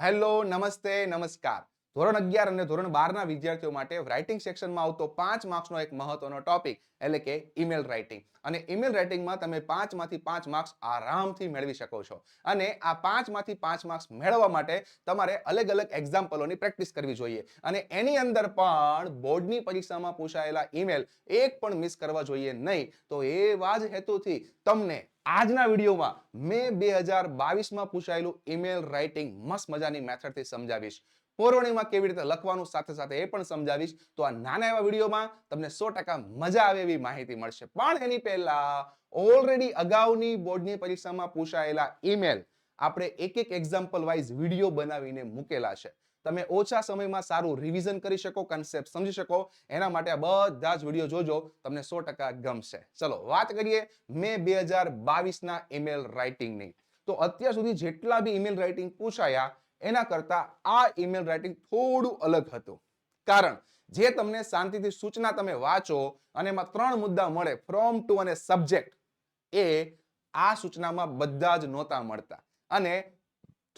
Hello, નમસ્તે, નમસ્કાર. ધોરણ 11 અને ધોરણ 12 ના વિદ્યાર્થીઓ માટે રાઇટિંગ સેક્શનમાં આવતો 5 માર્ક્સનો એક મહત્વનો ટોપિક એટલે કે ઈમેલ રાઇટિંગ. અને ઈમેલ રાઇટિંગમાં તમે 5 માંથી 5 માર્ક્સ આરામથી મેળવી શકો છો. અને આ 5 માંથી 5 માર્ક્સ મેળવવા માટે તમારે અલગ-અલગ એક્ઝામ્પલોની પ્રેક્ટિસ કરવી જોઈએ. અને એની અંદર પણ બોર્ડની પરીક્ષામાં પૂછાયેલા ઈમેલ એક પણ મિસ કરવા જોઈએ નહીં. તો એવા જ હેતુથી તમને આજના વિડીયોમાં મે 2022માં પૂછાયેલું ઈમેલ રાઇટિંગ મસ્ત મજાની મેથડથી સમજાવીશ. પુરવણીમાં કેવી રીતે લખવાનું સાથે સાથે એ પણ સમજાવીશ. તો આ નાના એવા વિડીયોમાં તમને 100% મજા આવે એવી માહિતી મળશે. પણ એની પહેલા ઓલરેડી અગાઉની બોર્ડની પરીક્ષામાં પૂછાયેલા ઈમેલ આપણે એક એક એક્ઝામ્પલ વાઇઝ વિડીયો બનાવીને મૂકેલા છે. તમે ઓછા સમયમાં સારું રિવિઝન કરી શકો, કન્સેપ્ટ સમજી શકો, એના માટે આ બધા જ વિડીયો જોજો, તમને 100% ગમશે. ચલો વાત કરીએ મે 2022ના ઈમેલ રાઇટિંગની. તો અત્યાર સુધી જેટલા બી ઈમેલ રાઇટિંગ પૂછાયા એના કરતા આ ઈમેલ રાઇટિંગ થોડું અલગ હતું. કારણ જે તમને શાંતિથી સૂચના તમે વાંચો અને એમાં 3 મુદ્દા મળે, ફ્રોમ, ટુ અને સબ્જેક્ટ, એ આ સૂચનામાં બધા જ નહોતા મળતા. અને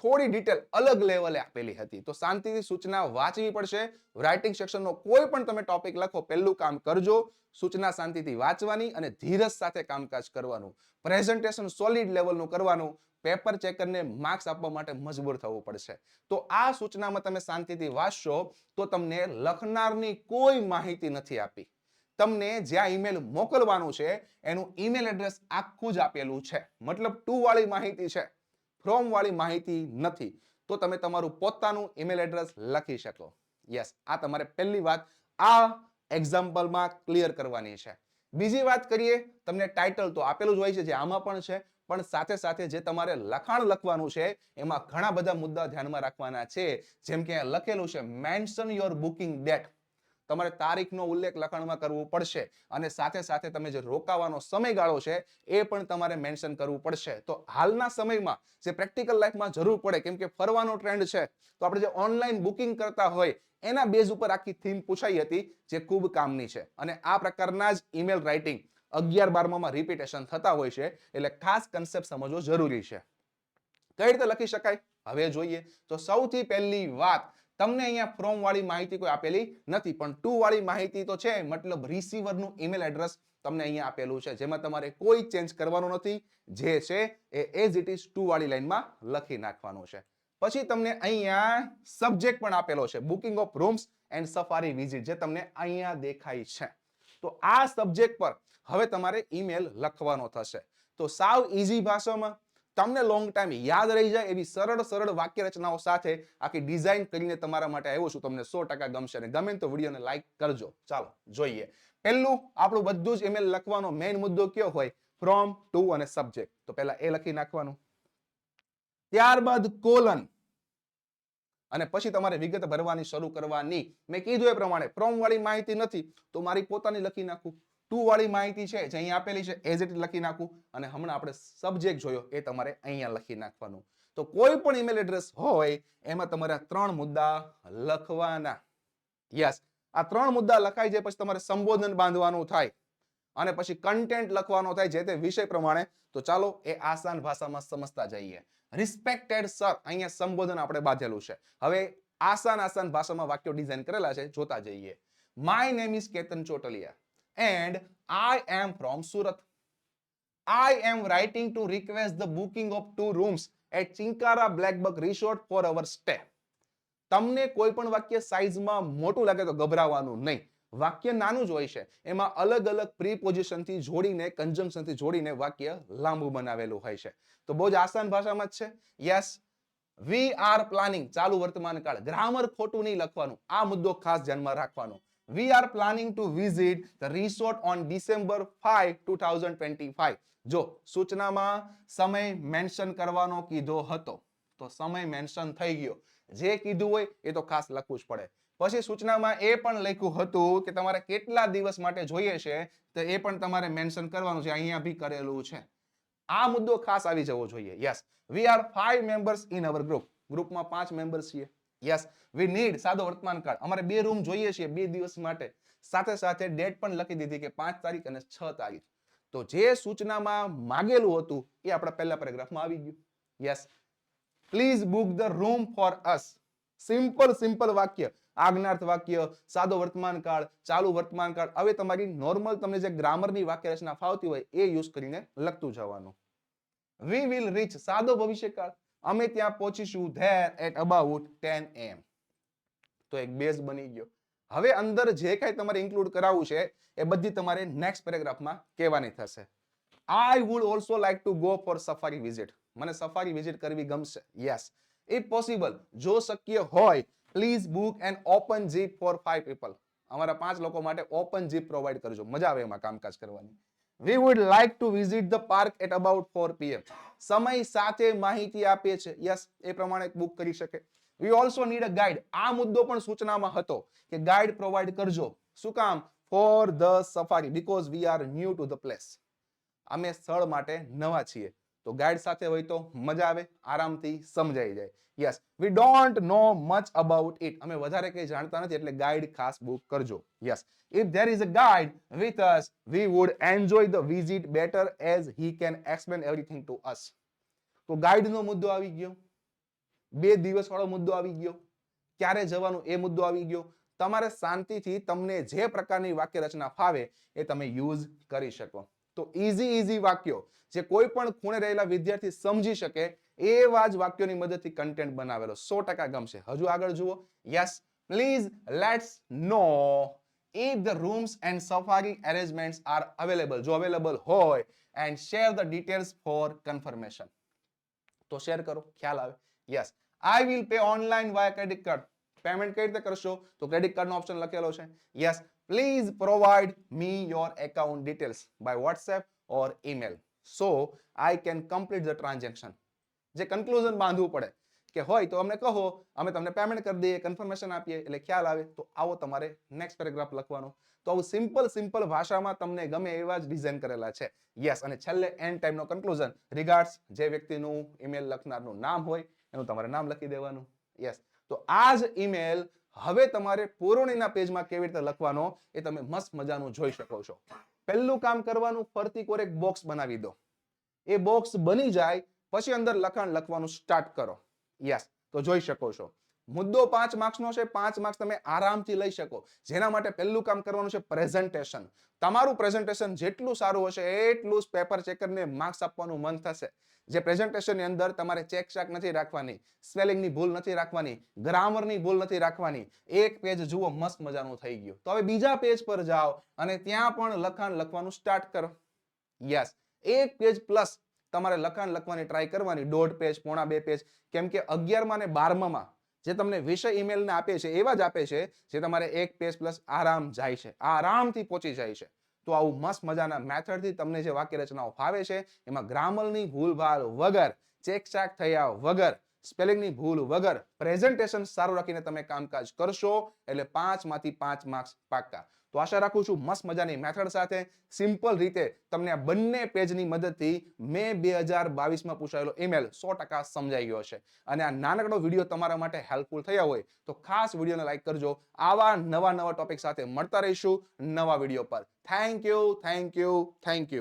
થોડી ડિટેલ અલગ લેવલે આપેલી હતી. તો શાંતિથી સૂચના વાંચવી પડશે. રાઇટિંગ સેક્શનનો કોઈ પણ તમે ટોપિક લખો, પહેલું કામ કરજો સૂચના શાંતિથી વાંચવાની અને ધીરજ સાથે કામકાજ કરવાનું. પ્રેઝન્ટેશન સોલિડ લેવલનું કરવાનું. પેપર ચેકરને માર્ક્સ આપવા માટે મજબૂર થવું પડશે. તો આ સૂચનામાં તમે શાંતિથી વાંચશો તો તમને લખનારની કોઈ માહિતી નથી આપી. તમને જ્યાં ઈમેલ મોકલવાનું છે એનું ઈમેલ એડ્રેસ આખું જ આપેલું છે. મતલબ ટુ વાળી માહિતી છે, ફ્રોમ વાળી માહિતી નથી. તો તમે તમારું પોતાનું ઈમેલ એડ્રેસ લખી શકો. યસ, આ તમારે પહેલી વાત આ એક્ઝામ્પલમાં ક્લિયર કરવાની છે. બીજી વાત કરીએ, તમને ટાઇટલ તો આપેલું જ હોય છે, જે આમાં પણ છે, પણ સાથે સાથે જે તમારે લખાણ લખવાનું છે એમાં ઘણા બધા મુદ્દા ધ્યાનમાં રાખવાના છે. જેમ કે લખેલું છે મેન્શન યોર બુકિંગ ડેટ. તમારે તારીખનો ઉલ્લેખ લખાણમાં કરવો પડશે. અને સાથે સાથે તમે જે રોકાવાનો સમયગાળો છે એ પણ તમારે મેન્શન કરવું પડશે. તો હાલના સમયમાં જે પ્રેક્ટિકલ લાઈફમાં જરૂર પડે, કેમ કે ફરવાનો ટ્રેન્ડ છે, તો આપણે જે ઓનલાઈન બુકિંગ કરતા હોય એના બેઝ ઉપર આખી થીમ પૂછાઈ હતી, જે ખૂબ કામની છે. અને આ પ્રકારના જ ઈમેલ રાઇટિંગ 11-12માં રિપીટેશન થતા હોય છે, એટલે ખાસ કન્સેપ્ટ સમજવો જરૂરી છે. કઈ રીતે લખી શકાય હવે જોઈએ. તો સૌથી પહેલી વાત, તમને અહીંયા ફ્રોમ વાળી માહિતી કોઈ આપેલી નથી, પણ ટુ વાળી માહિતી તો છે. મતલબ રિસીવરનું ઈમેલ એડ્રેસ તમને અહીંયા આપેલું છે, જેમાં તમારે કોઈ ચેન્જ કરવાનું નથી. જે છે એ એઝ ઇટ ઇઝ ટુ વાળી લાઈનમાં લખી નાખવાનું છે. પછી તમને અહીંયા સબ્જેક્ટ પણ આપેલો છે, booking of rooms and safari visit, જે તમને અહીંયા દેખાય છે. તો આ સબ્જેક્ટ પર હવે તમારે ઈમેલ લખવાનો થશે. તો સાવ ઈઝી ભાષામાં તમને લોંગ ટાઈમ યાદ રહી જાય એવી સરળ સરળ વાક્ય રચનાઓ સાથે આખી ડિઝાઇન કરીને તમારા માટે આવ્યો છું. તમને 100% ગમશે. અને ગમે તો વિડીયોને લાઈક કરજો. ચાલો જોઈએ. પહેલું આપણું બધું જ ઈમેલ લખવાનો મેઇન મુદ્દો કયો હોય? ફ્રોમ, ટુ અને સબ્જેક્ટ. તો પહેલા એ લખી નાખવાનું. ત્યારબાદ કોલન. અને પછી તમારે વિગત ભરવાની શરૂ કરવાની. મેં કીધું એ પ્રમાણે ફ્રોમ વાળી માહિતી નથી તો મારી પોતાની લખી નાખું. ટુ વાળી માહિતી છે જે અહીં આપેલી છે એઝ ઇટ લખી નાખું. અને હમણાં આપણે સબ્જેક્ટ જોયો એ તમારે અહીંયા લખી નાખવાનું. તો કોઈ પણ ઈમેલ એડ્રેસ હોય એમાં તમારે 3 મુદ્દા લખવાના. યસ, આ 3 મુદ્દા લખાઈ જાય પછી તમારે સંબોધન બાંધવાનું થાય અને પછી કન્ટેન્ટ લખવાનો થાય જે તે વિષય પ્રમાણે. તો ચાલો એ આસાન ભાષામાં સમજતા જઈએ. રિસ્પેક્ટેડ સર, અહીંયા સંબોધન આપણે બાંધેલું છે. હવે આસાન ભાષામાં વાક્યો ડિઝાઇન કરેલા છે, જોતા જઈએ. My name is Ketan Chotaliya and I am from Surat. I am writing to request the booking of 2 rooms at Chinkara Blackbuck Resort for our stay. તમને કોઈ પણ વાક્ય સાઈઝમાં મોટું લાગે તો ગભરાવાનું નહીં. વાક્ય નાનું જ હોય છે, એમાં અલગ અલગ પ્રીપોઝિશન થી જોડીને, કન્જંક્શન થી જોડીને વાક્ય લાંબુ બનાવેલું હોય છે. તો બહુ જ આસાન ભાષામાં જ છે. યસ, વી આર પ્લાનિંગ, ચાલુ વર્તમાન કાળ. ગ્રામર ખોટું નહીં લખવાનું, આ મુદ્દો ખાસ ધ્યાનમાં રાખવાનો. We are planning to visit the resort on December 5, 2025. જો સૂચનામાં સમય મેન્શન કરવાનો કીધો હતો તો સમય મેન્શન થઈ ગયો. જે કીધું હોય એ તો ખાસ લખવું જ પડે. પછી સૂચનામાં એ પણ લખ્યું હતું કે તમારે કેટલા દિવસ માટે જોઈએ છે તો એ પણ તમારે મેન્શન કરવાનું છે. અહીંયા બી કરેલું છે. આ મુદ્દો ખાસ આવી જવો જોઈએ. Yes, we are 5 members in our group. ગ્રુપમાં 5 મેમ્બર્સ છીએ. યસ, we need, સાદો વર્તમાન કાળ, અમારે 2 રૂમ જોઈએ છે 2 દિવસ માટે. સાથે સાથે ડેટ પણ લખી દીધી કે 5 તારીખ અને 6 તારીખ. તો જે સૂચનામાં માંગેલું હતું એ આપણા પહેલા પેરેગ્રાફમાં આવી ગયું. Yes, please book the room for us. Simple વાક્ય, આજ્ઞાર્થ વાક્ય, સાદો વર્તમાન કાળ, ચાલુ વર્તમાન કાળ. હવે તમારી નોર્મલ તમને જે ગ્રામરની વાક્ય રચના ફાવતી હોય એ યુઝ કરીને લખતું જવાનું. વી વિલ રીચ, સાદો ભવિષ્યકાળ, અમે ત્યાં પહોંચીશું ધેર એટ અબાઉટ 10 AM. તો એક બેઝ બની ગયો. હવે અંદર જે કાંઈ તમારે ઇન્ક્લુડ કરાવવું છે એ બધી તમારે નેક્સ્ટ પેરેગ્રાફમાં કહેવાની થશે. I would also like to go for safari visit. મને સફારી વિઝિટ કરવી ગમશે. યસ, ઇફ પોસિબલ, જો શક્ય હોય, please book an open jeep for 5 people. અમારા 5 લોકો માટે ઓપન જીપ પ્રોવાઈડ કરજો, મજા આવે એમાં કામકાજ કરવાની. We would like to visit the park at about 4 PM. સમય સાથે માહિતી આપે છે. યસ, એ પ્રમાણે બુક કરી શકે. We also need a guide. આ મુદ્દો પણ સૂચનામાં હતો કે ગાઈડ પ્રોવાઈડ કરજો. શું કામ? For the safari, because we are new to the place. અમે સ્થળ માટે નવા છીએ, તો ગાઈડ સાથે હોય તો મજા આવે, આરામથી સમજાઈ જાય. Yes, we don't know much about it. અમે વધારે કંઈ જાણતા નથી એટલે ગાઈડ ખાસ બુક કરજો. Yes, if there is a guide with us, we would enjoy the visit better as he can explain everything to us. તો ગાઈડનો મુદ્દો આવી ગયો, 2 દિવસ વાળો મુદ્દો આવી ગયો, ક્યારે જવાનું એ મુદ્દો આવી ગયો. તમારે શાંતિથી તમને જે પ્રકારની વાક્ય રચના ફાવે એ તમે યુઝ કરી શકો. તો ઈઝી વાક્યો જે કોઈ પણ ખૂણે રહેલા વિદ્યાર્થી સમજી શકે એવા જ વાક્યોની મદદથી કન્ટેન્ટ બનાવેલો 100% ગમશે. હજુ આગળ જુઓ. Yes, please let's know if the rooms and safari arrangements are available. જો અવેલેબલ હોય, and share the details for confirmation. તો શેર કરો, ખ્યાલ આવે. Yes, I will pay online via credit card. Payment કઈ રીતે કરશો? તો ક્રેડિટ કાર્ડનો ઓપ્શન લખેલો છે. Yes, please provide me your account details by WhatsApp or email so I can complete the transaction. જે કન્ક્લુઝન બાંધવું પડે કે હોય તો અમને કહો, અમે તમને પેમેન્ટ કરી દઈએ, કન્ફર્મેશન આપીએ, એટલે ખ્યાલ આવે. તો આવો તમારે નેક્સ્ટ પેરેગ્રાફ લખવાનો. તો આવું સિમ્પલ ભાષામાં તમને ગમે એવા જ ડિઝાઇન કરેલા છે. યસ, અને છેલ્લે એન્ડ ટાઈમનો કન્ક્લુઝન રિગાર્ડ્સ, જે વ્યક્તિનું ઈમેલ લખનારનું નામ હોય એનું તમારે નામ લખી દેવાનું. યસ, તો આ જ ઈમેલ હવે તમારે પુરવણીના પેજમાં કેવી રીતે લખવાનો એ તમે મસ્ત મજાનું જોઈ શકો છો. પહેલું કામ કરવાનું, ફરતી કોર એક બોક્સ બનાવી દો. એ બોક્સ બની જાય પછી અંદર લખાણ લખવાનું સ્ટાર્ટ કરો. યસ, તો જોઈ શકો છો મુદ્દો 5 માર્ક્સનો છે. 5 માર્ક્સ તમે આરામથી લઈ શકો. જેના માટે પહેલું કામ કરવાનું છે પ્રેઝન્ટેશન. તમારું પ્રેઝન્ટેશન જેટલું સારું હશે એટલું જ પેપર ચેકરને માર્ક્સ આપવાનું મન થશે. જે પ્રેઝન્ટેશનની અંદર તમારે ચેક નથી રાખવાની, સ્પેલિંગની ભૂલ નથી રાખવાની, ગ્રામરની ભૂલ નથી રાખવાની. એક પેજ જુઓ, મસ્ત મજાનું થઈ ગયું. તો હવે બીજા પેજ પર જાઓ અને ત્યાં પણ લખાણ લખવાનું સ્ટાર્ટ કરો. યસ, એક પેજ પ્લસ તમારે લખાણ લખવાની ટ્રાય કરવાની, 1.5 પેજ, 1.5 પેજ. કેમ કે 11મા અને 12મા જે તમને વિષય ઈમેલને આપે છે એવા જ આપે છે જે તમારે 1 પેજ પ્લસ આરામ જાય છે, આરામથી પહોંચી જાય છે. તો આવું મસ્ત મજાના મેથડથી તમને જે વાક્ય રચનાઓ ફાવે છે એમાં ગ્રામરની ભૂલભાલ વગર, ચેકચાક થયા વગર, સ્પેલિંગની ભૂલ વગર, પ્રેઝન્ટેશન સારું રાખીને તમે કામકાજ કરશો એટલે 5 માંથી 5 માર્ક્સ પાક્કા. તો આશા રાખું છું મસ્ત મજાની મેથડ સાથે સિમ્પલ રીતે તમને આ બંને પેજની મદદથી મે 2022માં પૂછાયેલો ઈમેલ 100% સમજાઈ ગયો હશે. અને આ નાનકડો વિડીયો તમારા માટે હેલ્પફુલ થયા હોય તો ખાસ વિડીયોને લાઈક કરજો. આવા નવા ટોપિક સાથે મળતા રહીશું નવા વિડીયો પર. Thank you.